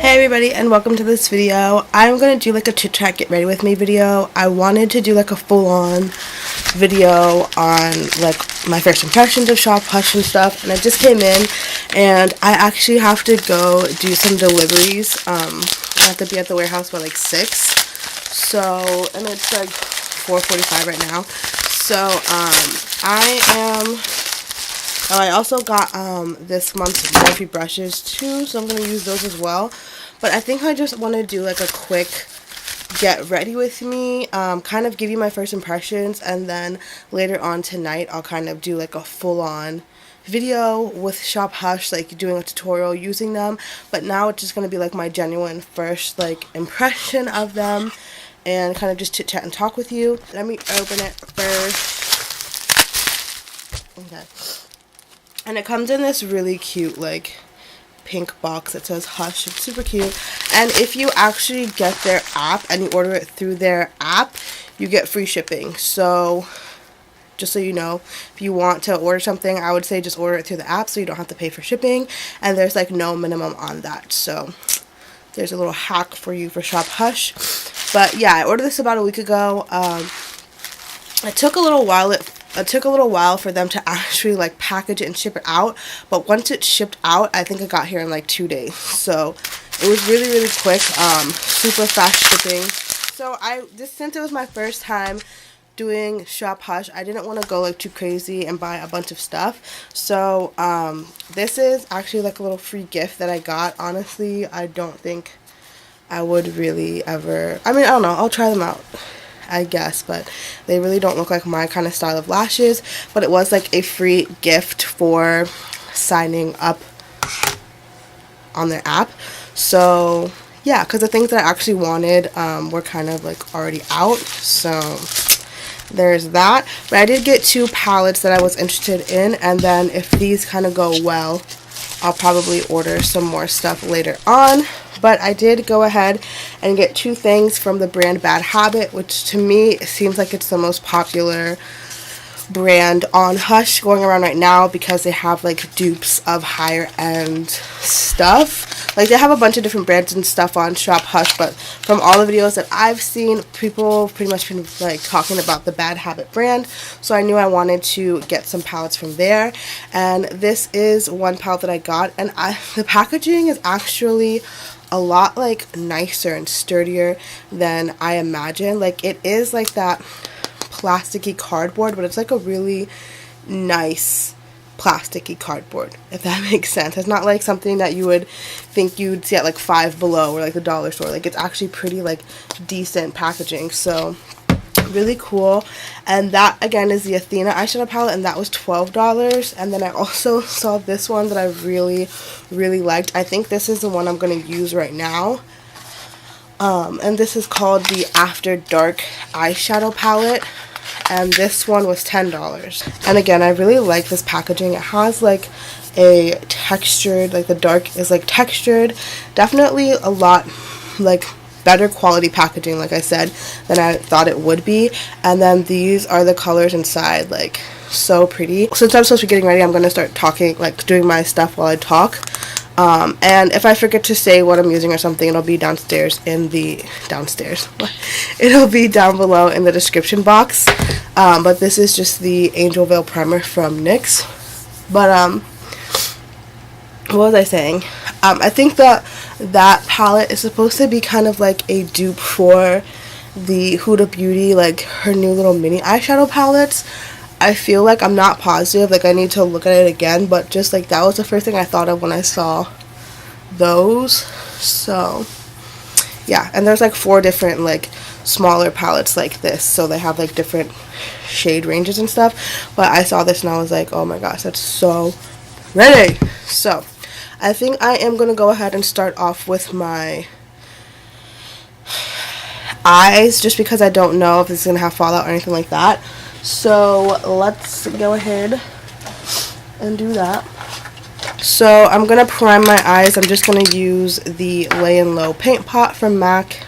Hey everybody, and welcome to this video. I'm going to do like a chit chat get ready with me video. I wanted to do like a full-on video on like my first impressions of Shop Hush and stuff, and I just came in and I actually have to go do some deliveries. I have to be at the warehouse by like 6, so, and it's like 4:45 right now. So I also got this month's Morphe brushes too, so I'm going to use those as well. But I think I just want to do like a quick get ready with me, kind of give you my first impressions, and then later on tonight I'll kind of do like a full-on video with Shop Hush, like doing a tutorial using them. But now it's just going to be like my genuine first like impression of them and kind of just chit chat and talk with you. Let me open it first. Okay. And it comes in this really cute like pink box that says Hush. It's super cute. And if you actually get their app and you order it through their app, you get free shipping. So just so you know, if you want to order something, I would say just order it through the app so you don't have to pay for shipping, and there's like no minimum on that. So there's a little hack for you for Shop Hush. But yeah, I ordered this about a week ago. It took a little while for them to actually like package it and ship it out, but once it shipped out, I think it got here in like 2 days. So it was really quick, super fast shipping. So since it was my first time doing Shop Hush, I didn't want to go like too crazy and buy a bunch of stuff. So this is actually like a little free gift that I got. Honestly, I don't think I would really ever, I don't know, I'll try them out, I guess, but they really don't look like my kind of style of lashes. But it was like a free gift for signing up on their app. So yeah, because the things that I actually wanted were kind of like already out, so there's that. But I did get 2 palettes that I was interested in, and then if these kind of go well, I'll probably order some more stuff later on. But I did go ahead and get 2 things from the brand Bad Habit, which to me seems like it's the most popular brand on Hush going around right now, because they have like dupes of higher end stuff. Like they have a bunch of different brands and stuff on Shop Hush, but from all the videos that I've seen, people pretty much been like talking about the Bad Habit brand. So I knew I wanted to get some palettes from there, and this is one palette that I got, and the packaging is actually a lot like nicer and sturdier than I imagined. Like it is like that plasticky cardboard, but it's like a really nice plasticky cardboard, if that makes sense. It's not like something that you would think you'd see at like Five Below or like the dollar store. Like it's actually pretty like decent packaging, so really cool. And that again is the Athena eyeshadow palette, and that was $12. And then I also saw this one that I really liked. I think this is the one I'm going to use right now. And this is called the After Dark eyeshadow palette, and this one was $10. And again, I really like this packaging. It has like a textured, like the dark is like textured, definitely a lot like better quality packaging, like I said, than I thought it would be. And then these are the colors inside, like so pretty. Since I'm supposed to be getting ready, I'm going to start talking, like doing my stuff while I talk. And if I forget to say what I'm using or something, it'll be downstairs in the, it'll be down below in the description box. But this is just the Angel Veil primer from NYX. But, what was I saying? I think that palette is supposed to be kind of like a dupe for the Huda Beauty, like her new little mini eyeshadow palettes. I feel like, I'm not positive, like I need to look at it again, but just like that was the first thing I thought of when I saw those. So yeah, and there's like 4 different like smaller palettes like this, so they have like different shade ranges and stuff. But I saw this and I was like, oh my gosh, that's so pretty. So I think I am going to go ahead and start off with my eyes, just because I don't know if it's going to have fallout or anything like that. So let's go ahead and do that. So I'm going to prime my eyes. I'm just going to use the Layin Low paint pot from MAC.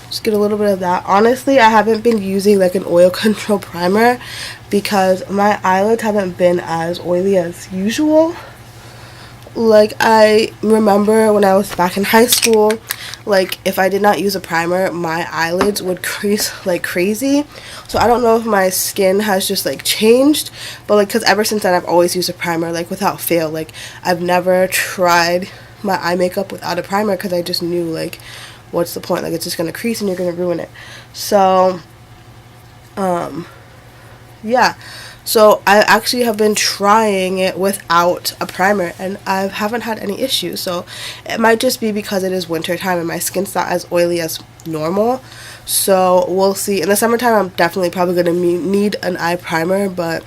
Just get a little bit of that. Honestly, I haven't been using like an oil control primer because my eyelids haven't been as oily as usual. Like, I remember when I was back in high school, like, if I did not use a primer, my eyelids would crease like crazy. So I don't know if my skin has just, like, changed, but, like, because ever since then, I've always used a primer, like, without fail. Like, I've never tried my eye makeup without a primer because I just knew, like, what's the point? Like, it's just going to crease and you're going to ruin it. So, yeah. So I actually have been trying it without a primer and I haven't had any issues. So it might just be because it is winter time and my skin's not as oily as normal. So we'll see. In the summertime, I'm definitely probably going to need an eye primer, but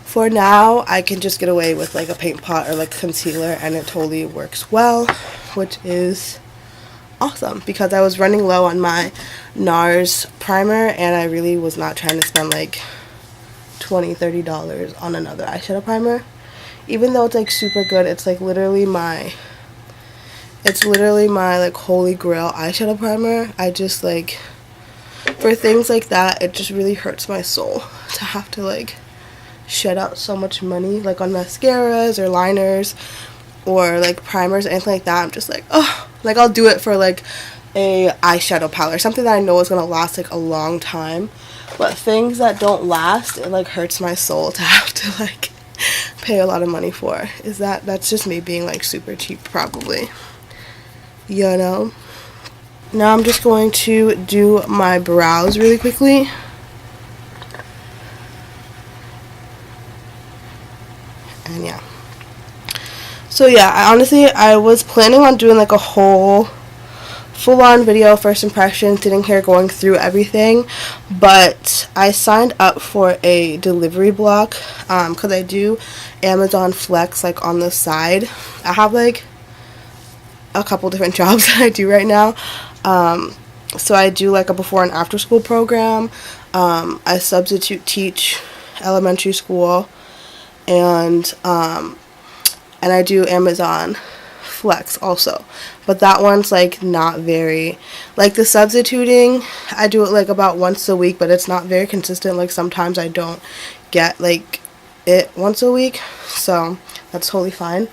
for now, I can just get away with like a paint pot or like concealer and it totally works well, which is awesome because I was running low on my NARS primer and I really was not trying to spend like $20-$30 on another eyeshadow primer, even though it's like super good. It's like literally my like holy grail eyeshadow primer. I just like, for things like that, it just really hurts my soul to have to like shed out so much money like on mascaras or liners or like primers or anything like that. I'm just like, oh, like I'll do it for like a eyeshadow palette or something that I know is gonna last like a long time. But things that don't last, it like hurts my soul to have to like pay a lot of money for. That's just me being like super cheap probably, you know. Now I'm just going to do my brows really quickly. And yeah. So yeah, I was planning on doing like a whole full-on video first impression, sitting here going through everything, but I signed up for a delivery block because I do Amazon Flex like on the side. I have like a couple different jobs that I do right now, so I do like a before and after school program. I substitute teach elementary school, and I do Amazon Flex also, but that one's like not very, like the substituting, I do it like about once a week, but it's not very consistent. Like sometimes I don't get like it once a week, so that's totally fine.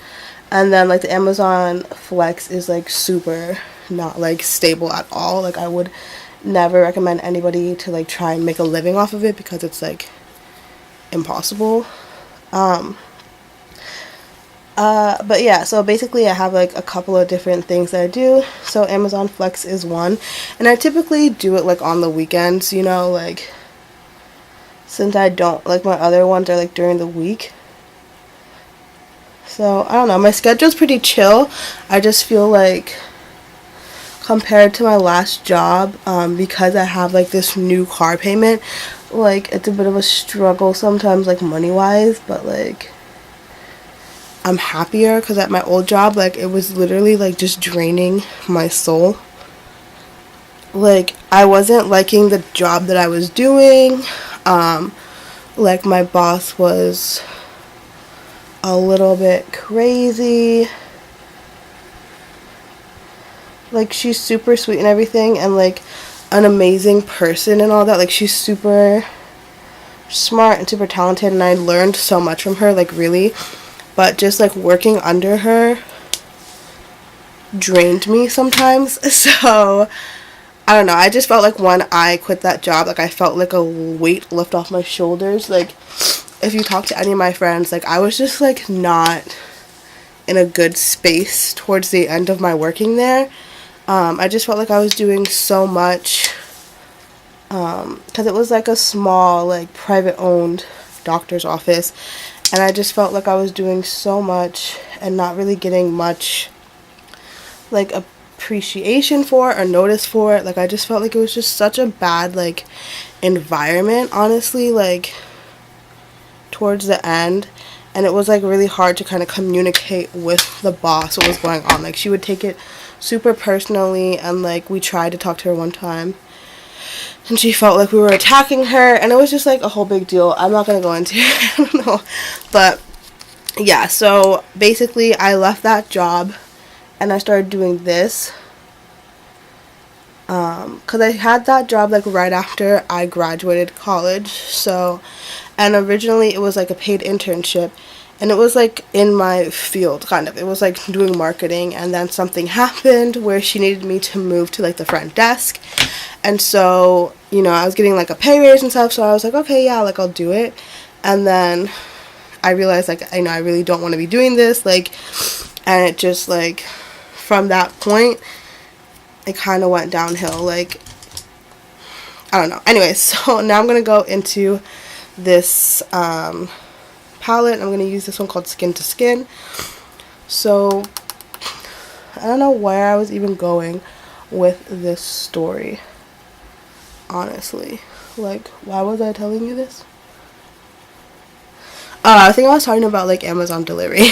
And then like the Amazon Flex is like super not like stable at all. Like I would never recommend anybody to like try and make a living off of it because it's like impossible. But yeah, so basically I have like a couple of different things that I do. So Amazon Flex is one, and I typically do it like on the weekends, you know, like since I don't, like my other ones are like during the week. So I don't know, my schedule's pretty chill. I just feel like compared to my last job, because I have like this new car payment, like it's a bit of a struggle sometimes like money wise, but like I'm happier because at my old job, like, it was literally, like, just draining my soul. Like, I wasn't liking the job that I was doing. Like, my boss was a little bit crazy. Like, she's super sweet and everything, and, like, an amazing person and all that. Like, she's super smart and super talented, and I learned so much from her, like, really. But just like working under her drained me sometimes. So I don't know, I just felt like when I quit that job, like I felt like a weight lift off my shoulders. Like if you talk to any of my friends, like I was just like not in a good space towards the end of my working there. I just felt like I was doing so much because it was like a small like private owned doctor's office. And I just felt like I was doing so much and not really getting much, like, appreciation for it or notice for it. Like, I just felt like it was just such a bad, like, environment, honestly, like, towards the end. And it was, like, really hard to kind of communicate with the boss what was going on. Like, she would take it super personally, and, like, we tried to talk to her one time, and she felt like we were attacking her, and it was just like a whole big deal. I'm not gonna go into it. I don't know, but yeah, so basically I left that job and I started doing this because I had that job like right after I graduated college. So, and originally it was like a paid internship, and it was like in my field, kind of. It was like doing marketing, and then something happened where she needed me to move to like the front desk. And so, you know, I was getting like a pay raise and stuff, so I was like, okay, yeah, like I'll do it. And then I realized like, I know I really don't want to be doing this, like, and it just like, from that point, it kind of went downhill. Like, I don't know. Anyway, so now I'm going to go into this palette. I'm going to use this one called Skin to Skin. So, I don't know where I was even going with this story, honestly. Like, why was I telling you this? I think I was talking about like Amazon delivery.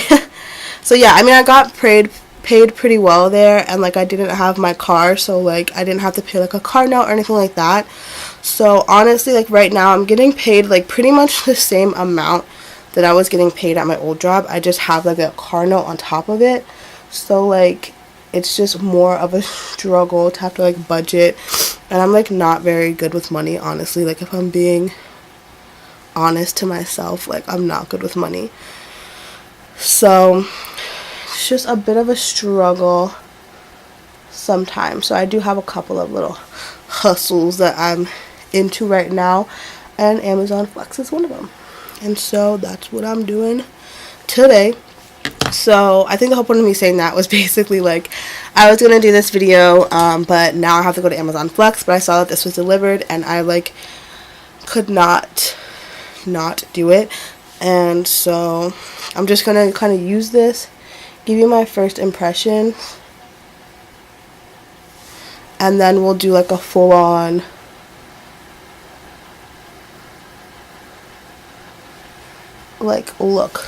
So yeah, I mean, I got paid pretty well there, and like I didn't have my car, so like I didn't have to pay like a car note or anything like that. So honestly, like right now I'm getting paid like pretty much the same amount that I was getting paid at my old job. I just have like a car note on top of it. So like it's just more of a struggle to have to like budget, and I'm like not very good with money, honestly. Like if I'm being honest to myself, like I'm not good with money. So it's just a bit of a struggle sometimes. So I do have a couple of little hustles that I'm into right now, and Amazon Flex is one of them. And so that's what I'm doing today. So I think the whole point of me saying that was basically like I was gonna do this video, but now I have to go to Amazon Flex. But I saw that this was delivered, and I like could not do it. And so I'm just gonna kind of use this, give you my first impression, and then we'll do like a full-on like look,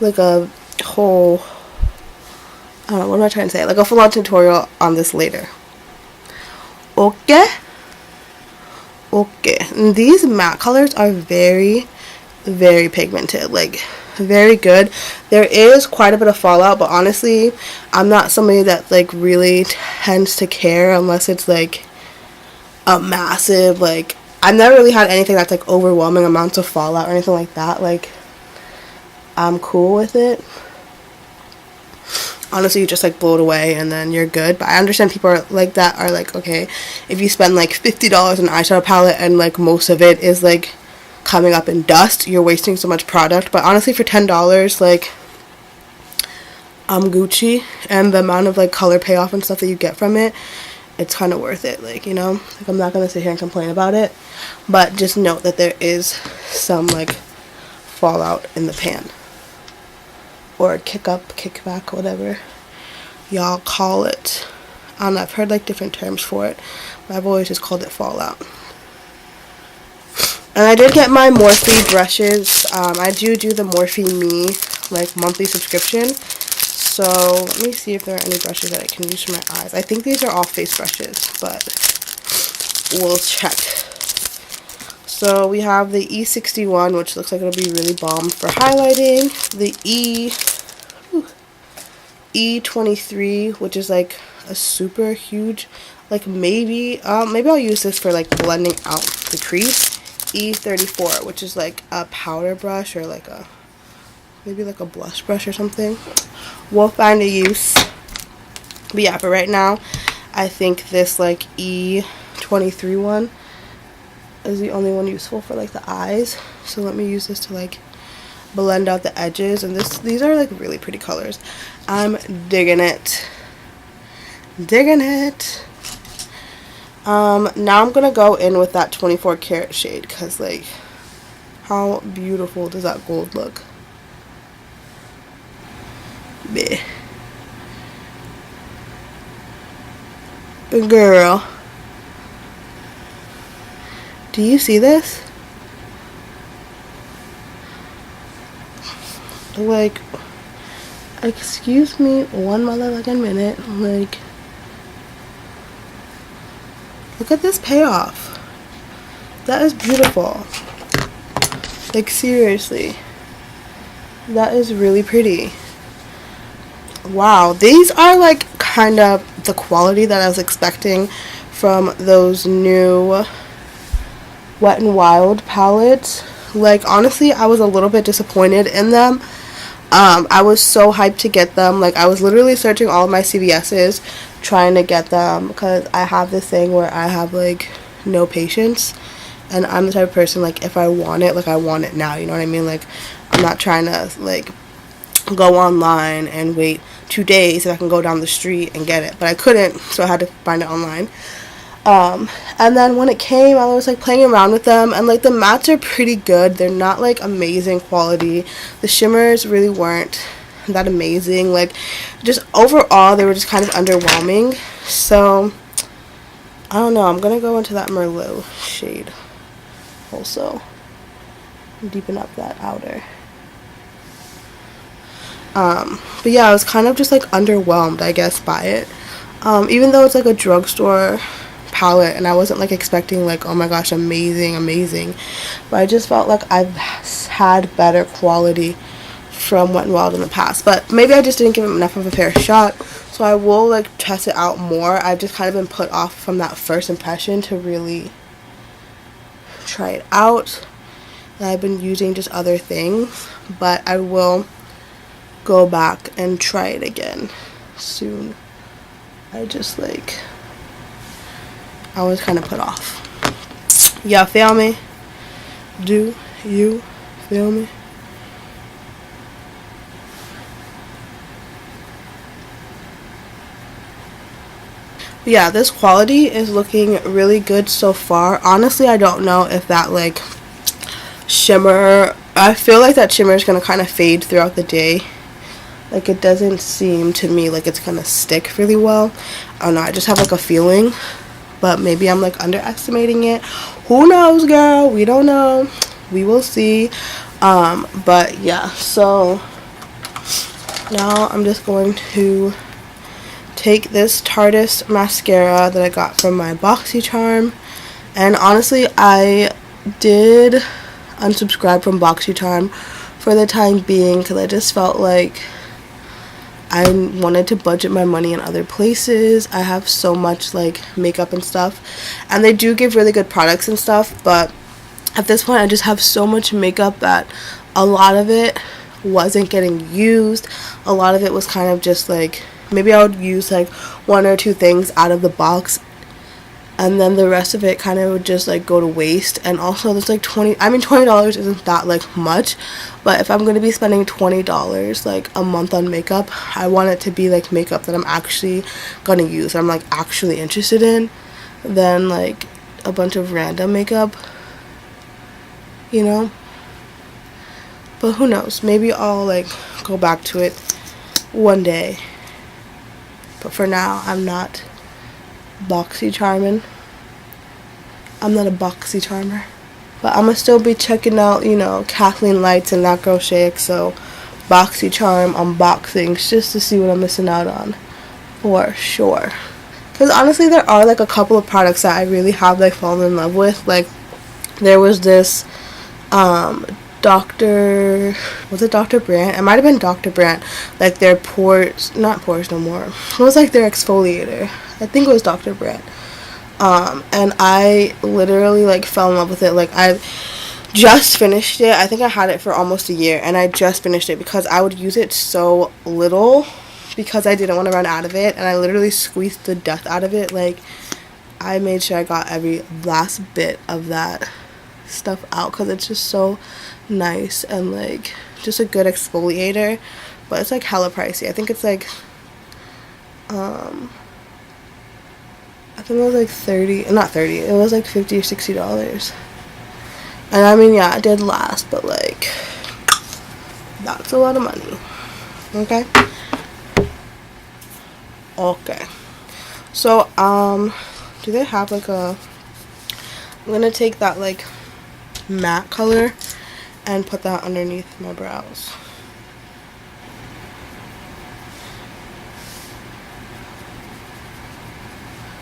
like a whole, I don't know, what am I trying to say, like a full-on tutorial on this later. Okay, and these matte colors are very pigmented, like very good. There is quite a bit of fallout, but honestly I'm not somebody that like really tends to care unless it's like a massive, like I've never really had anything that's like overwhelming amounts of fallout or anything like that. Like I'm cool with it. Honestly, you just like blow it away and then you're good. But I understand people are like that, are like, okay, if you spend like $50 on an eyeshadow palette and like most of it is like coming up in dust, you're wasting so much product. But honestly, for $10, like I'm Gucci, and the amount of like color payoff and stuff that you get from it, it's kind of worth it. Like, you know, like I'm not gonna sit here and complain about it, but just note that there is some like fallout in the pan, or kickback, whatever y'all call it. I don't know, I've heard like different terms for it, but I've always just called it fallout. And I did get my Morphe brushes. I do the Morphe Me like monthly subscription. So let me see if there are any brushes that I can use for my eyes. I think these are all face brushes, but we'll check. So we have the E61, which looks like it'll be really bomb for highlighting. The E23, which is like a super huge, like maybe I'll use this for like blending out the crease. E34, which is like a powder brush, or like a maybe like a blush brush or something. We'll find a use. But yeah, for right now, I think this like E23 one is the only one useful for like the eyes. So let me use this to like blend out the edges, and these are like really pretty colors. I'm digging it. Now I'm gonna go in with that 24 karat shade, because like how beautiful does that gold look? Bleh. Girl, do you see this? Like, excuse me one motherfucking minute, like, look at this payoff. That is beautiful. Like, seriously. That is really pretty. Wow. These are, like, kind of the quality that I was expecting from those new Wet n Wild palettes. Like, honestly, I was a little bit disappointed in them. I was so hyped to get them. Like, I was literally searching all of my CVS's trying to get them because I have this thing where I have, like, no patience. And I'm the type of person, like, if I want it, like, I want it now. You know what I mean? Like, I'm not trying to, like, go online and wait 2 days so I can go down the street and get it. But I couldn't, so I had to find it online. And then when it came, I was like playing around with them, and like the mattes are pretty good. They're not like amazing quality. The shimmers really weren't that amazing. Like, just overall, they were just kind of underwhelming. So I don't know. I'm gonna go into that Merlot shade also, deepen up that outer. But yeah, I was kind of just like underwhelmed, I guess, by it. Even though it's like a drugstore palette, and I wasn't like expecting like, oh my gosh, amazing, but I just felt like I've had better quality from Wet n Wild in the past. But maybe I just didn't give it enough of a fair shot, so I will like test it out more. I've just kind of been put off from that first impression to really try it out, and I've been using just other things, but I will go back and try it again soon. I was kind of put off. Y'all feel me? Do you feel me? Yeah, this quality is looking really good so far. Honestly, I don't know if that like shimmer, I feel like that shimmer is going to kind of fade throughout the day. Like, it doesn't seem to me like it's going to stick really well. I don't know, I just have like a feeling. But maybe I'm like underestimating it. Who knows, girl? We don't know. We will see. But yeah, so now I'm just going to take this Tarteist mascara that I got from my BoxyCharm. And honestly, I did unsubscribe from BoxyCharm for the time being because I just felt like I wanted to budget my money in other places. I have so much like makeup and stuff, and they do give really good products and stuff, but at this point I just have so much makeup that a lot of it wasn't getting used. A lot of it was kind of just like, maybe I would use like 1 or 2 things out of the box, and then the rest of it kind of would just like go to waste. And also there's like $20 isn't that like much, but if I'm going to be spending $20 like a month on makeup, I want it to be like makeup that I'm actually going to use, I'm like actually interested in, than like a bunch of random makeup, you know. But who knows, maybe I'll like go back to it one day. But for now, I'm not BoxyCharming. I'm not a BoxyCharmer. But I'm gonna still be checking out, you know, Kathleen Lights and That Girl Shake. So BoxyCharm unboxings just to see what I'm missing out on, for sure. Because honestly, there are like a couple of products that I really have like fallen in love with. Like, there was this was it Dr. Brandt? It might have been Dr. Brandt. Like their not pores no more. It was like their exfoliator. I think it was Dr. Brandt. And I literally like fell in love with it. Like, I just finished it. I think I had it for almost a year, and I just finished it because I would use it so little because I didn't want to run out of it, and I literally squeezed the death out of it. Like, I made sure I got every last bit of that stuff out because it's just so nice and like just a good exfoliator. But it's like hella pricey. I think it's like I think it was like it was like $50 or $60. And I mean, yeah, it did last, but like, that's a lot of money. Okay, so do they have like I'm gonna take that like matte color and put that underneath my brows.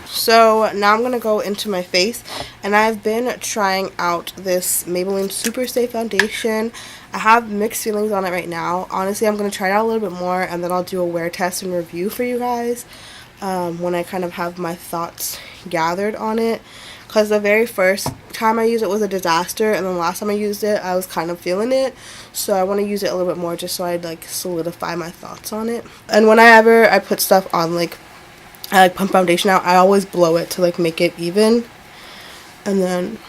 So now I'm going to go into my face, and I've been trying out this Maybelline Superstay foundation. I have mixed feelings on it right now. Honestly, I'm going to try it out a little bit more, and then I'll do a wear test and review for you guys when I kind of have my thoughts gathered on it. because the very first time I used it was a disaster, and then last time I used it I was kind of feeling it, so I want to use it a little bit more just so I'd like solidify my thoughts on it. And whenever I put stuff on, like I like pump foundation out, I always blow it to like make it even and then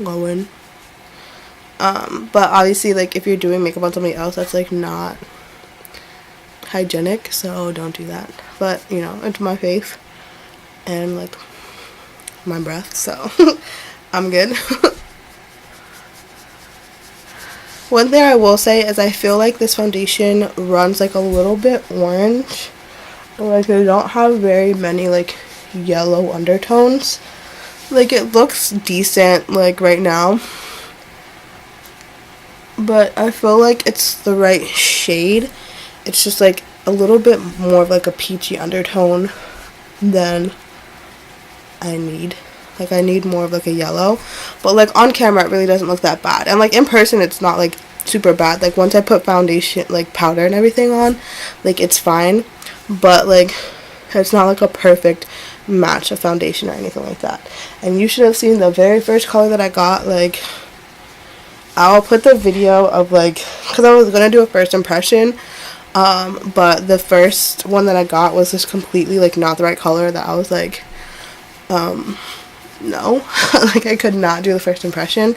go in. But obviously, like if you're doing makeup on somebody else, that's like not hygienic, so don't do that. But you know, it's my face and like my breath, so I'm good. One thing I will say is I feel like this foundation runs like a little bit orange. Like they don't have very many like yellow undertones. Like it looks decent like right now, but I feel like it's the right shade. It's just like a little bit more of like a peachy undertone than I need. Like I need more of like a yellow, but like on camera it really doesn't look that bad, and like in person it's not like super bad. Like once I put foundation, like powder and everything on, like it's fine, but like it's not like a perfect match of foundation or anything like that. And you should have seen the very first color that I got. Like I'll put the video of like, because I was gonna do a first impression, but the first one that I got was just completely like not the right color, that I was like no. Like I could not do the first impression,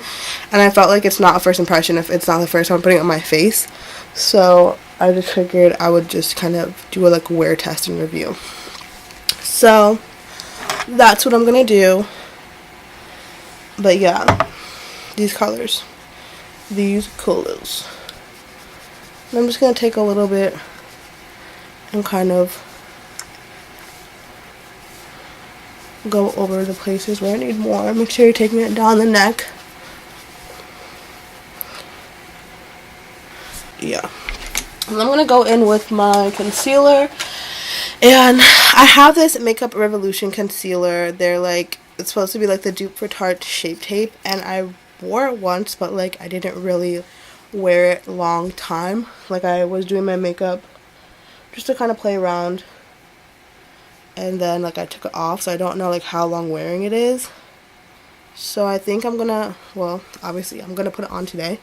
and I felt like it's not a first impression if it's not the first time I'm putting it on my face. So I just figured I would just kind of do a like wear test and review. So that's what I'm gonna do. But yeah, these colors. And I'm just gonna take a little bit and kind of go over the places where I need more. Make sure you're taking it down the neck. Yeah. And I'm gonna go in with my concealer, and I have this Makeup Revolution concealer. They're like, it's supposed to be like the dupe for Tarte Shape Tape, and I wore it once, but like I didn't really wear it long time. Like I was doing my makeup just to kind of play around, and then like I took it off, so I don't know like how long wearing it is. So I think I'm gonna, well obviously I'm gonna put it on today,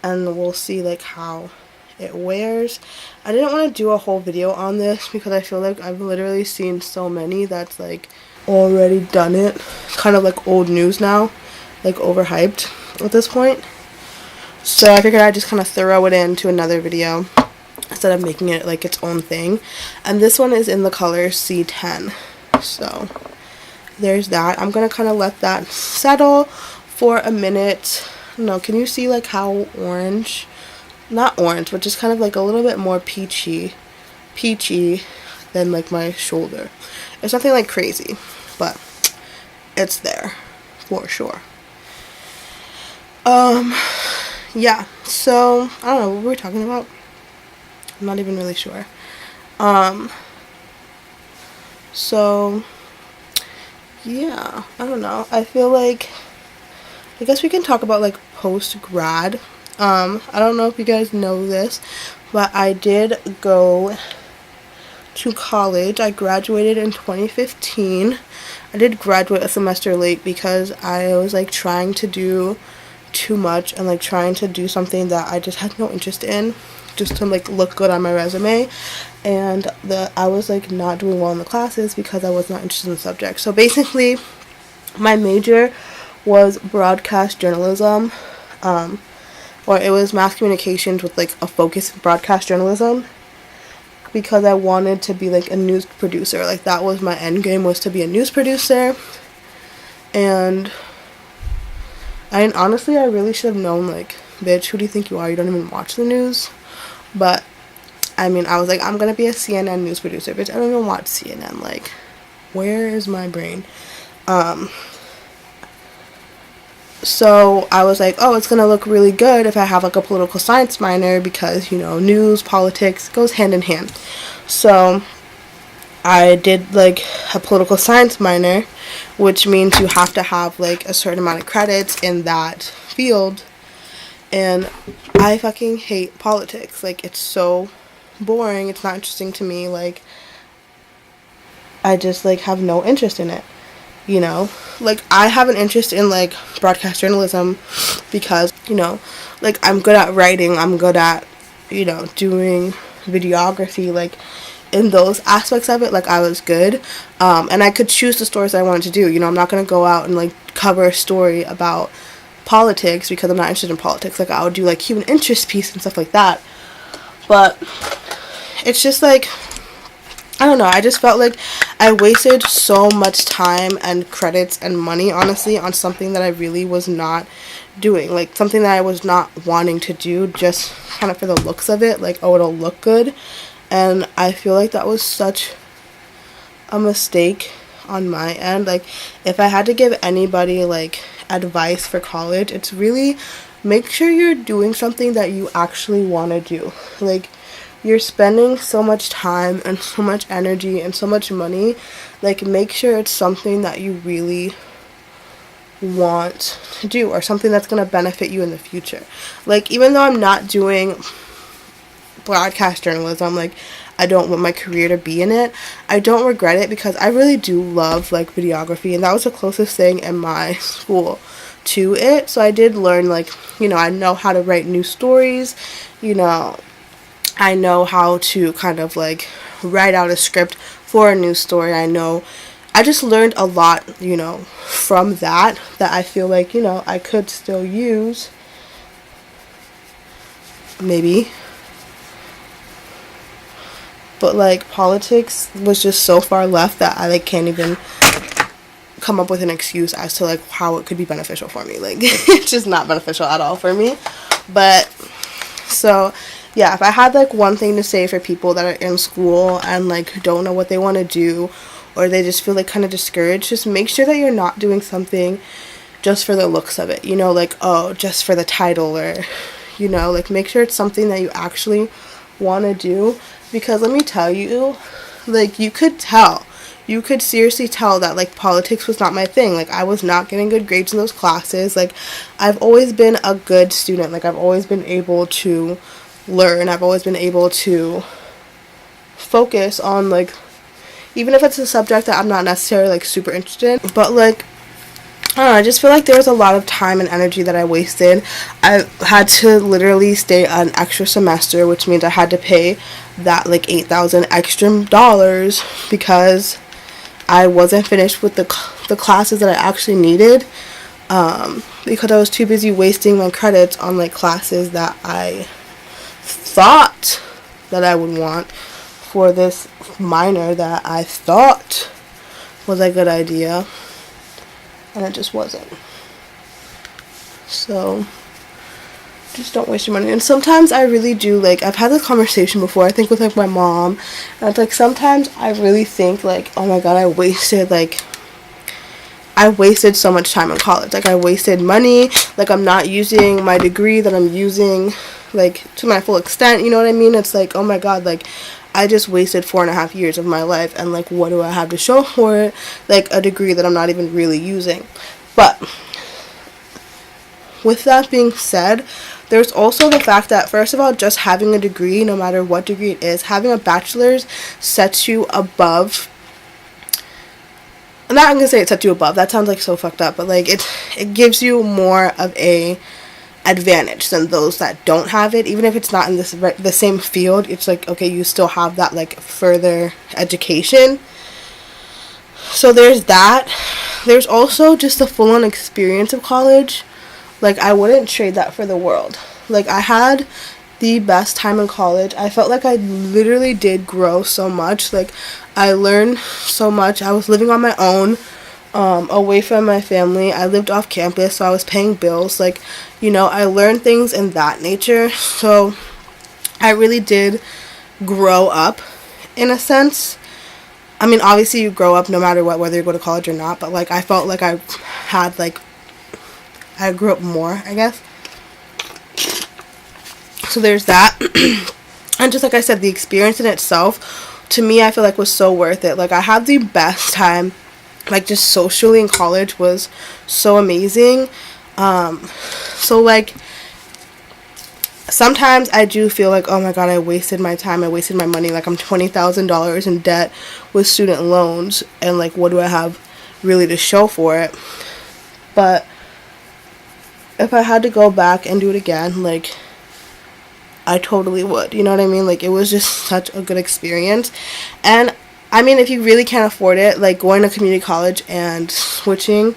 and we'll see like how it wears. I didn't want to do a whole video on this because I feel like I've literally seen so many that's like already done it. It's kind of like old news now, like overhyped at this point. So I figured I'd just kind of throw it into another video instead of making it like its own thing. And this one is in the color C10. So there's that. I'm gonna kind of let that settle for a minute. No, can you see like how orange, not orange, but just kind of like a little bit more peachy than like my shoulder. It's nothing like crazy, but it's there for sure. Yeah, so I don't know what we were talking about. I'm not even really sure. So yeah, I don't know. I feel like, I guess we can talk about like post-grad. I don't know if you guys know this, but I did go to college. I graduated in 2015. I did graduate a semester late because I was like trying to do too much and like trying to do something that I just had no interest in, just to like look good on my resume, and I was like not doing well in the classes because I was not interested in the subject. So basically my major was broadcast journalism, or it was mass communications with like a focus in broadcast journalism, because I wanted to be like a news producer. Like that was my end game, was to be a news producer. And honestly I really should have known, like, bitch, who do you think you are? You don't even watch the news. But I mean, I was like, I'm gonna be a CNN news producer, bitch. I don't even watch CNN. Like, where is my brain? So I was like, oh, it's gonna look really good if I have like a political science minor, because, you know, news, politics goes hand in hand. So I did like a political science minor, which means you have to have like a certain amount of credits in that field. And I fucking hate politics. Like, it's so boring. It's not interesting to me. Like, I just like have no interest in it, you know. like, I have an interest in, like, broadcast journalism because, you know, like, I'm good at writing, I'm good at, you know, doing videography, like, in those aspects of it, like, I was good, and I could choose the stories I wanted to do. You know, I'm not going to go out and, like, cover a story about politics because I'm not interested in politics. Like, I would do, like, human interest piece and stuff like that, but it's just, like, I don't know, I just felt like I wasted so much time and credits and money, honestly, on something that I really was not doing. Like, something that I was not wanting to do just kind of for the looks of it. Like, oh, it'll look good. And I feel like that was such a mistake on my end. Like, if I had to give anybody, like, advice for college, it's really make sure you're doing something that you actually want to do. Like, you're spending so much time and so much energy and so much money. Like, make sure it's something that you really want to do or something that's going to benefit you in the future. Like, even though I'm not doing broadcast journalism, like, I don't want my career to be in it, I don't regret it because I really do love, like, videography, and that was the closest thing in my school to it. So I did learn, like, you know, I know how to write new stories, you know, I know how to kind of, like, write out a script for a new story. I just learned a lot, you know, from that I feel like, you know, I could still use, maybe. But, like, politics was just so far left that I, like, can't even come up with an excuse as to, like, how it could be beneficial for me. Like, it's just not beneficial at all for me. But, so, yeah, if I had, like, one thing to say for people that are in school and, like, don't know what they want to do, or they just feel, like, kind of discouraged, just make sure that you're not doing something just for the looks of it. You know, like, oh, just for the title, or, you know, like, make sure it's something that you actually want to do. Because let me tell you, like, you could seriously tell that, like, politics was not my thing. Like, I was not getting good grades in those classes. Like, I've always been a good student. Like, I've always been able to learn. I've always been able to focus on, like, even if it's a subject that I'm not necessarily, like, super interested in. But, like, I don't know, I just feel like there was a lot of time and energy that I wasted. I had to literally stay an extra semester, which means I had to pay that, like, $8,000 extra dollars because I wasn't finished with the classes that I actually needed, because I was too busy wasting my credits on, like, classes that I thought that I would want for this minor that I thought was a good idea, and it just wasn't. So, just don't waste your money. And sometimes I really do, like, I've had this conversation before, I think with, like, my mom, and it's like, sometimes I really think, like, oh my god, I wasted so much time in college. Like, I wasted money. Like, I'm not using my degree that I'm using, like, to my full extent, you know what I mean? It's like, oh my god, like, I just wasted 4.5 years of my life, and, like, what do I have to show for it? Like, a degree that I'm not even really using. But with that being said, there's also the fact that, first of all, just having a degree, no matter what degree it is, having a bachelor's sets you above. I'm not going to say it sets you above. That sounds, like, so fucked up. But, like, it gives you more of a advantage than those that don't have it. Even if it's not in the same field, it's like, okay, you still have that, like, further education. So there's that. There's also just the full-on experience of college. Like, I wouldn't trade that for the world. Like, I had the best time in college. I felt like I literally did grow so much. Like, I learned so much. I was living on my own, away from my family. I lived off campus, so I was paying bills. Like, you know, I learned things in that nature. So I really did grow up, in a sense. I mean, obviously you grow up no matter what, whether you go to college or not, but, like, I felt like I had, like, I grew up more, I guess. So there's that. And just like I said, the experience in itself, to me, I feel like was so worth it. Like, I had the best time. Like, just socially in college was so amazing. So, like, sometimes I do feel like, oh my god, I wasted my time, I wasted my money. Like, I'm $20,000 in debt with student loans, and, like, what do I have really to show for it. But if I had to go back and do it again, like, I totally would, you know what I mean? Like, it was just such a good experience. And I mean, if you really can't afford it, like, going to community college and switching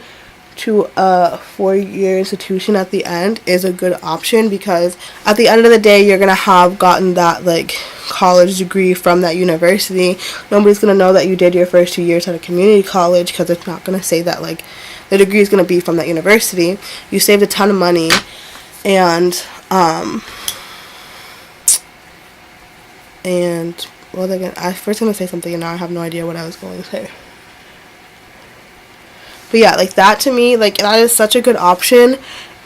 to a 4-year institution at the end is a good option, because at the end of the day, you're gonna have gotten that, like, college degree from that university. Nobody's gonna know that you did your first 2 years at a community college, because it's not gonna say that, like, the degree is gonna be from that university. You saved a ton of money. And well, again, I first gonna say something and now I have no idea what I was going to say. But yeah, like, that to me, like, that is such a good option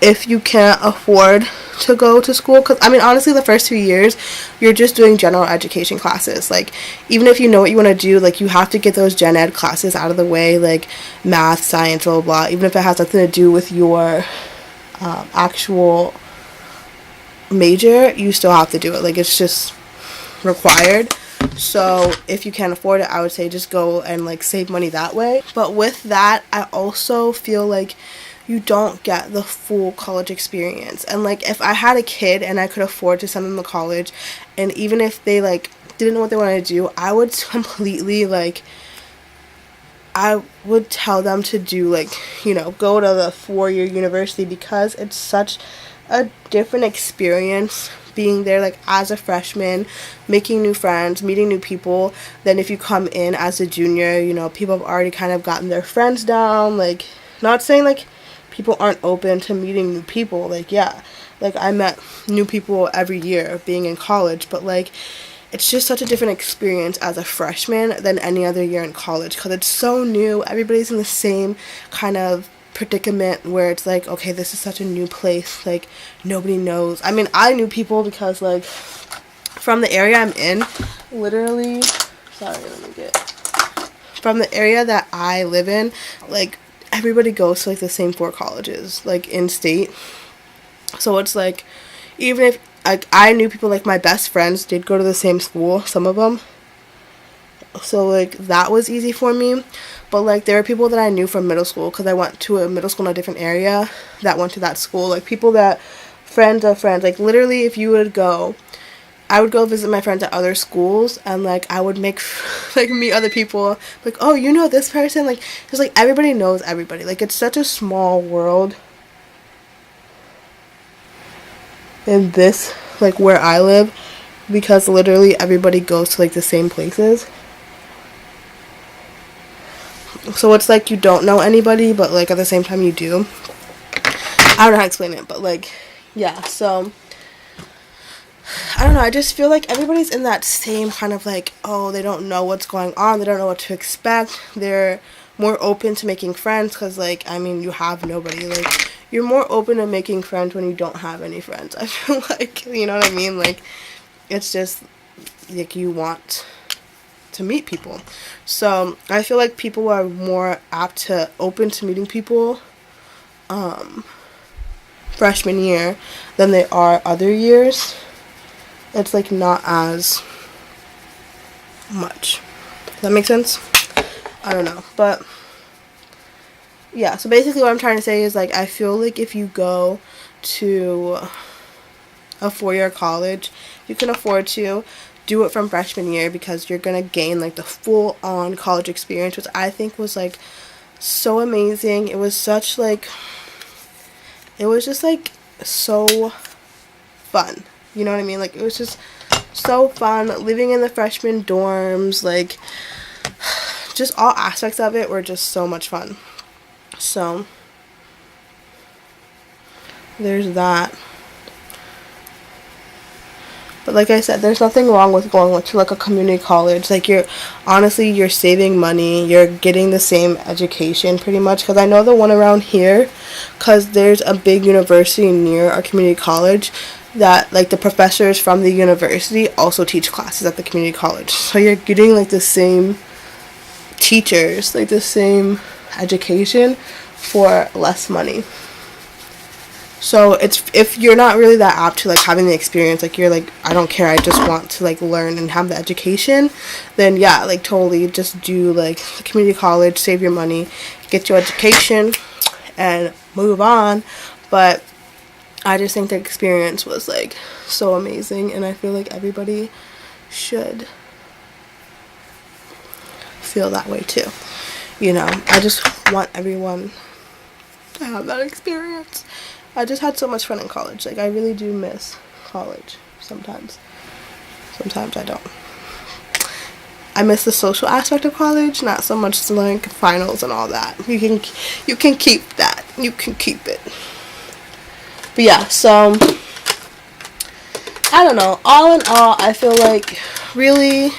if you can't afford to go to school. Because, I mean, honestly, the first 2 years, you're just doing general education classes. Like, even if you know what you want to do, like, you have to get those gen ed classes out of the way, like math, science, blah, blah, blah. Even if it has nothing to do with your actual major, you still have to do it. Like, it's just required. So if you can't afford it, I would say just go and, like, save money that way. But with that, I also feel like you don't get the full college experience. And, like, if I had a kid and I could afford to send them to college, and even if they, like, didn't know what they wanted to do, I would completely, like, I would tell them to do, like, you know, go to the 4-year university, because it's such a different experience being there, like, as a freshman, making new friends, meeting new people, than if you come in as a junior. You know, people have already kind of gotten their friends down. Like, not saying, like, people aren't open to meeting new people. Like, yeah, like, I met new people every year being in college, but, like, it's just such a different experience as a freshman than any other year in college, because it's so new. Everybody's in the same kind of predicament where it's like, okay, this is such a new place, like, nobody knows. I mean, I knew people because, like, from the area I'm in, literally, from the area that I live in, like, everybody goes to, like, the same 4 colleges, like, in state. So it's like, even if, like, I knew people, like, my best friends did go to the same school, some of them, so, like, that was easy for me. But, like, there were people that I knew from middle school, because I went to a middle school in a different area that went to that school. Like, people that, friends of friends, like, literally, if you would go, I would go visit my friends at other schools, and, like, I would make, like, meet other people, like, oh, you know this person, like, because, like, everybody knows everybody. Like, it's such a small world in this, like, where I live, because literally everybody goes to, like, the same places. So it's like you don't know anybody, but, like, at the same time you do. I don't know how to explain it, but, like, yeah, so I don't know, I just feel like everybody's in that same kind of, like, oh, they don't know what's going on, they don't know what to expect, they're more open to making friends, because, like, I mean, you have nobody, like, you're more open to making friends when you don't have any friends, I feel like, you know what I mean, like, it's just, like, you want to meet people. So I feel like people are more apt to open to meeting people freshman year than they are other years. It's, like, not as much. Does that make sense? I don't know, but yeah, so basically what I'm trying to say is, like, I feel like if you go to a 4-year college, you can afford to do it from freshman year, because you're gonna gain, like, the full-on college experience, which I think was, like, so amazing. It was such, like, it was just, like, so fun, you know what I mean? Like, it was just so fun living in the freshman dorms, like, just all aspects of it were just so much fun. So there's that. But like I said, there's nothing wrong with going to, like, a community college. Like, you're saving money. You're getting the same education pretty much. Because I know the one around here, because there's a big university near our community college that, like, the professors from the university also teach classes at the community college. So you're getting, like, the same teachers, like, the same education for less money. So it's, if you're not really that apt to, like, having the experience, like, you're like, I don't care, I just want to, like, learn and have the education, then yeah, like, totally just do, like, the community college, save your money, get your education, and move on. But I just think the experience was like so amazing, and I feel like everybody should feel that way too. You know, I just want everyone to have that experience. I just had so much fun in college. Like, I really do miss college sometimes. Sometimes I don't. I miss the social aspect of college, not so much like finals and all that. You can keep that. You can keep it. But yeah, so I don't know. All in all, I feel like really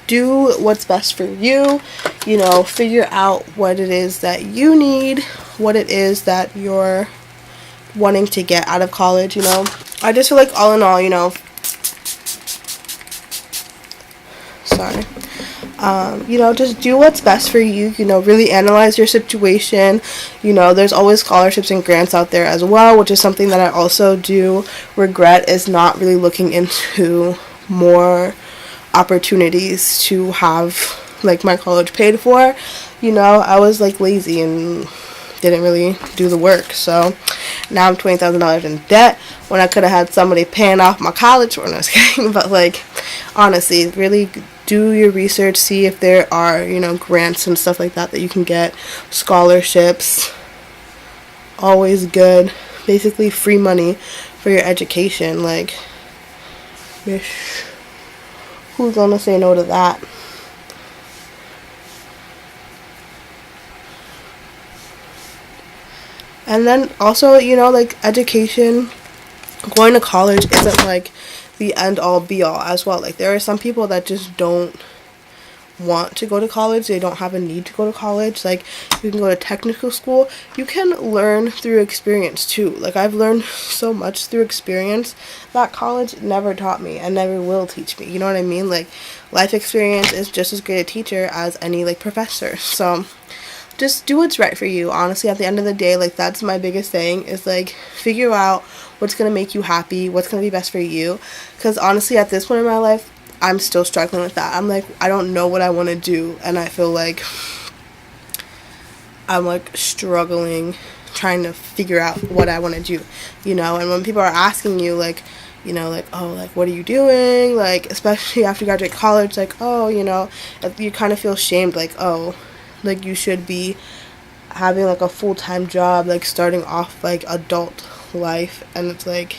do what's best for you. You know, figure out what it is that you need, what it is that you're wanting to get out of college, you know. I just feel like all in all, you know, sorry, you know, just do what's best for you. You know, really analyze your situation. You know, there's always scholarships and grants out there as well, which is something that I also do regret, is not really looking into more opportunities to have like my college paid for. You know, I was like lazy and didn't really do the work, so now I'm $20,000 in debt when I could have had somebody paying off my college for. No, I was kidding. But like, honestly, really do your research, see if there are, you know, grants and stuff like that that you can get, scholarships, always good, basically free money for your education. Like, bish, who's gonna say no to that? And then also, you know, like, education, going to college isn't like the end all be all as well. Like, there are some people that just don't want to go to college. They don't have a need to go to college. Like, you can go to technical school. You can learn through experience too. Like, I've learned so much through experience that college never taught me and never will teach me. You know what I mean? Like, life experience is just as great a teacher as any like professor. So just do what's right for you. Honestly, at the end of the day, like, that's my biggest thing, is like, figure out what's gonna make you happy, what's gonna be best for you. Because honestly, at this point in my life, I'm still struggling with that. I'm like, I don't know what I want to do, and I feel like I'm like struggling trying to figure out what I want to do, you know. And when people are asking you, like, you know, like, oh, like, what are you doing, like, especially after you graduate college, like, oh, you know, you kind of feel shamed, like, oh, like, you should be having like a full-time job, like starting off like adult life. And it's like,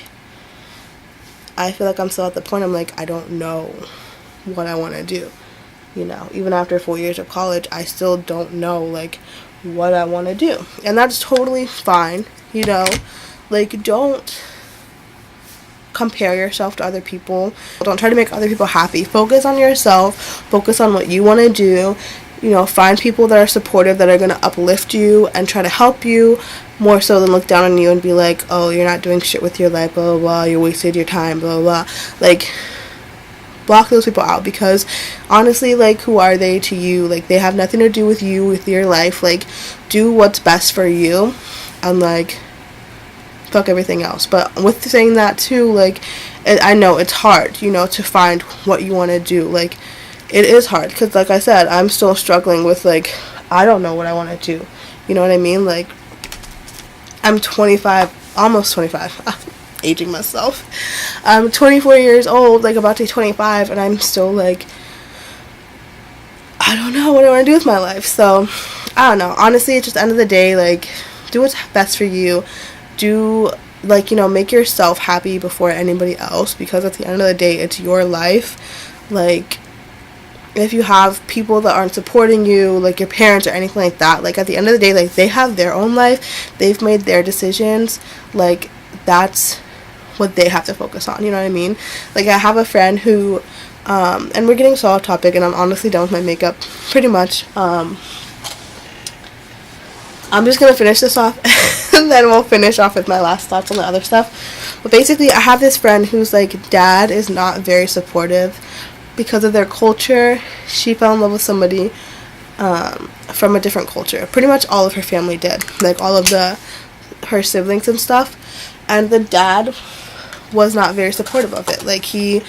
I feel like I'm still at the point, I'm like, I don't know what I want to do, you know. Even after 4 years of college, I still don't know like what I want to do, and that's totally fine, you know. Like, don't compare yourself to other people. Don't try to make other people happy. Focus on yourself. Focus on what you want to do. You know, find people that are supportive, that are going to uplift you and try to help you, more so than look down on you and be like, oh, you're not doing shit with your life, blah, blah, blah, you wasted your time, blah, blah, blah. Like, block those people out, because honestly, like, who are they to you? Like, they have nothing to do with you, with your life. Like, do what's best for you, and like, fuck everything else. But with saying that too, like, I know it's hard, you know, to find what you want to do. Like, it is hard, because like I said, I'm still struggling with, like, I don't know what I want to do, you know what I mean? Like, I'm 25, almost 25, aging myself. I'm 24 years old, like, about to be 25, and I'm still like, I don't know what I want to do with my life. So I don't know, honestly, it's just the end of the day, like, do what's best for you. Do, like, you know, make yourself happy before anybody else, because at the end of the day, it's your life. Like, if you have people that aren't supporting you, like your parents or anything like that, like, at the end of the day, like, they have their own life, they've made their decisions, like, that's what they have to focus on, you know what I mean? Like, I have a friend who, and we're getting so off topic, and I'm honestly done with my makeup, pretty much. I'm just gonna finish this off, and then we'll finish off with my last thoughts on the other stuff. But basically, I have this friend whose, like, dad is not very supportive. Because of their culture, she fell in love with somebody from a different culture. Pretty much all of her family did, like, all of her siblings and stuff. And the dad was not very supportive of it. Like, he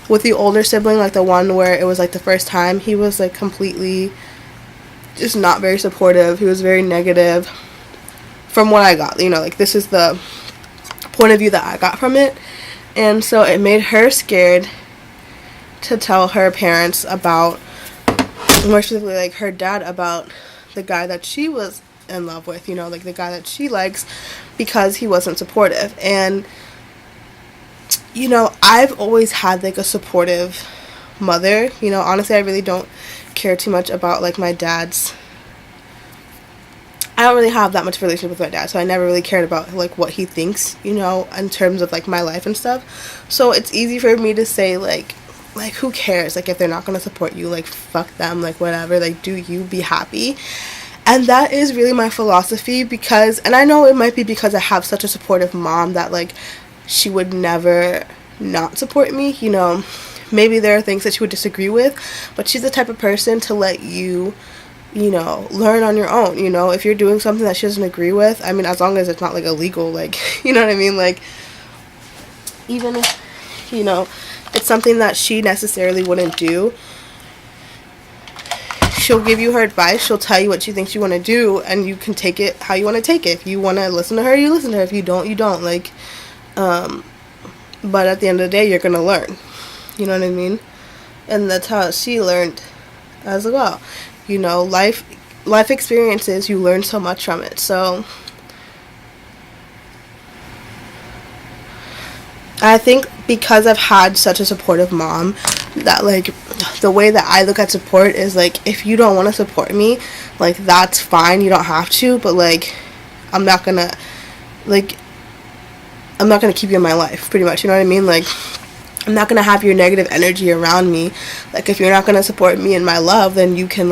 with the older sibling, like the one where it was like the first time, he was like completely just not very supportive. He was very negative from what I got, you know, like this is the point of view that I got from it. And so it made her scared to tell her parents about, more specifically like her dad, about the guy that she was in love with, you know, like the guy that she likes, because he wasn't supportive. And you know, I've always had like a supportive mother, you know. Honestly, I really don't care too much about like my dad's, I don't really have that much relationship with my dad, so I never really cared about like what he thinks, you know, in terms of like my life and stuff. So it's easy for me to say like who cares, like if they're not going to support you, like fuck them, like whatever, like do you, be happy. And that is really my philosophy, because, and I know it might be because I have such a supportive mom that like she would never not support me, you know. Maybe there are things that she would disagree with, but she's the type of person to let you, you know, learn on your own, you know. If you're doing something that she doesn't agree with, I mean, as long as it's not like illegal, like, you know what I mean, like, even if, you know, it's something that she necessarily wouldn't do, she'll give you her advice, she'll tell you what she thinks you want to do, and you can take it how you want to take it. If you want to listen to her, you listen to her. If you don't, you don't, like, but at the end of the day, you're gonna learn, you know what I mean. And that's how she learned as well, you know. Life experiences, you learn so much from it. So I think because I've had such a supportive mom, that like the way that I look at support is like, if you don't want to support me, like that's fine, you don't have to, but like I'm not gonna keep you in my life, pretty much, you know what I mean. Like I'm not gonna have your negative energy around me. Like if you're not gonna support me in my love, then you can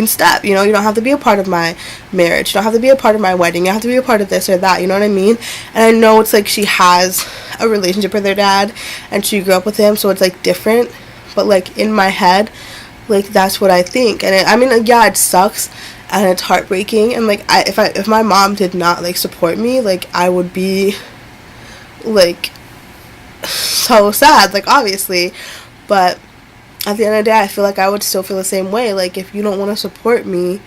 step, you know. You don't have to be a part of my marriage, you don't have to be a part of my wedding, you don't have to be a part of this or that, you know what I mean. And I know it's like she has a relationship with her dad and she grew up with him, so it's like different, but like in my head, like that's what I think. And I mean, like, yeah, it sucks and it's heartbreaking, and like if my mom did not like support me, like I would be like so sad, like obviously. But at the end of the day, I feel like I would still feel the same way. Like if you don't want to support me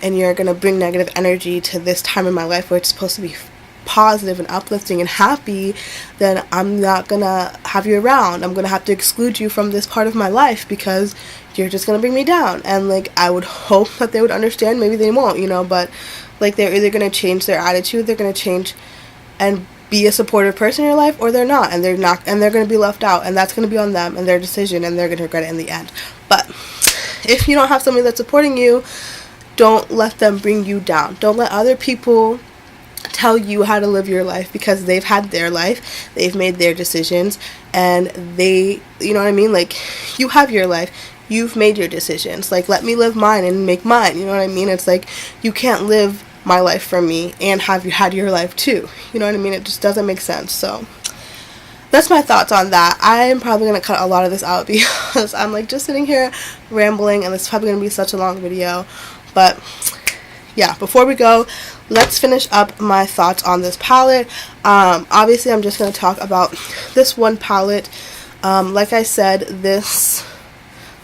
and you're gonna bring negative energy to this time in my life where it's supposed to be positive and uplifting and happy, then I'm not gonna have you around. I'm gonna have to exclude you from this part of my life because you're just gonna bring me down. And like I would hope that they would understand. Maybe they won't, you know, but like they're either gonna change their attitude, they're gonna change and be a supportive person in your life, or they're not, and they're gonna be left out, and that's gonna be on them and their decision, and they're gonna regret it in the end. But if you don't have somebody that's supporting you, don't let them bring you down. Don't let other people tell you how to live your life, because they've had their life, they've made their decisions, and they, you know what I mean, like you have your life, you've made your decisions. Like let me live mine and make mine, you know what I mean. It's like you can't live my life for me and have you had your life too, you know what I mean. It just doesn't make sense. So that's my thoughts on that. I'm probably gonna cut a lot of this out because I'm like just sitting here rambling, and it's probably gonna be such a long video. But yeah, before we go, let's finish up my thoughts on this palette. Obviously I'm just gonna talk about this one palette. Like I said, this,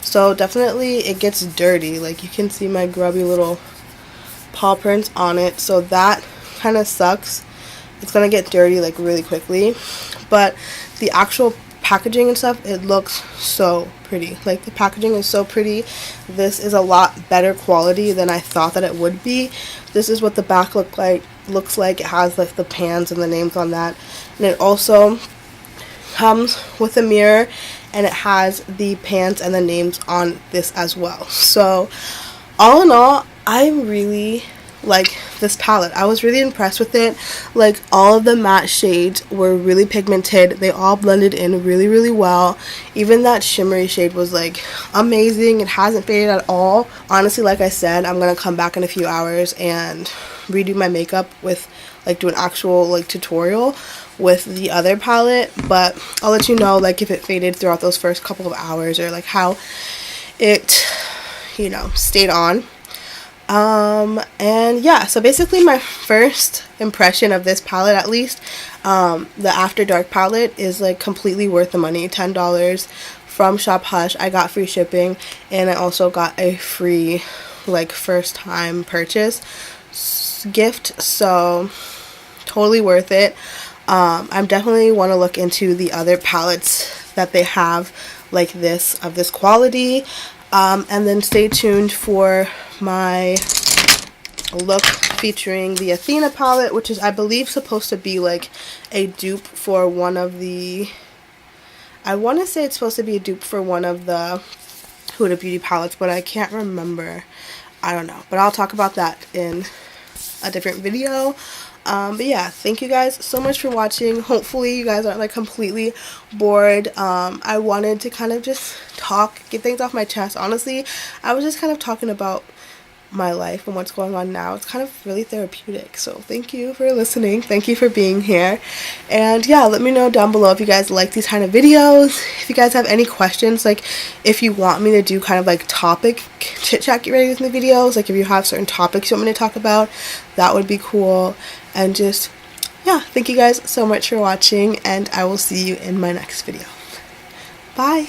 so definitely it gets dirty. Like you can see my grubby little paw prints on it, so that kind of sucks. It's gonna get dirty like really quickly, but the actual packaging and stuff, it looks so pretty. Like the packaging is so pretty. This is a lot better quality than I thought that it would be. This is what the back looks like. It has like the pans and the names on that, and it also comes with a mirror, and it has the pans and the names on this as well. So all in all, I really like this palette. I was really impressed with it. Like all of the matte shades were really pigmented. They all blended in really, really well. Even that shimmery shade was like amazing. It hasn't faded at all. Honestly, like I said, I'm gonna come back in a few hours and redo my makeup with like do an actual like tutorial with the other palette, but I'll let you know like if it faded throughout those first couple of hours or like how it, you know, stayed on. And yeah, so basically my first impression of this palette, at least, the After Dark palette, is like completely worth the money. $10 from Shop Hush. I got free shipping, and I also got a free like first time purchase gift, so totally worth it. I definitely want to look into the other palettes that they have like this, of this quality. And then stay tuned for my look featuring the Athena palette, which is, I believe, supposed to be like a dupe for one of the, I want to say it's supposed to be a dupe for one of the Huda Beauty palettes, but I can't remember. I don't know, but I'll talk about that in a different video. But yeah, thank you guys so much for watching. Hopefully you guys aren't like completely bored. I wanted to kind of just talk, get things off my chest. Honestly, I was just kind of talking about my life and what's going on now. It's kind of really therapeutic, so thank you for listening, thank you for being here. And yeah, let me know down below if you guys like these kind of videos, if you guys have any questions, like if you want me to do kind of like topic chit chat get ready with me videos, like if you have certain topics you want me to talk about, that would be cool. And just, yeah, thank you guys so much for watching, and I will see you in my next video. Bye.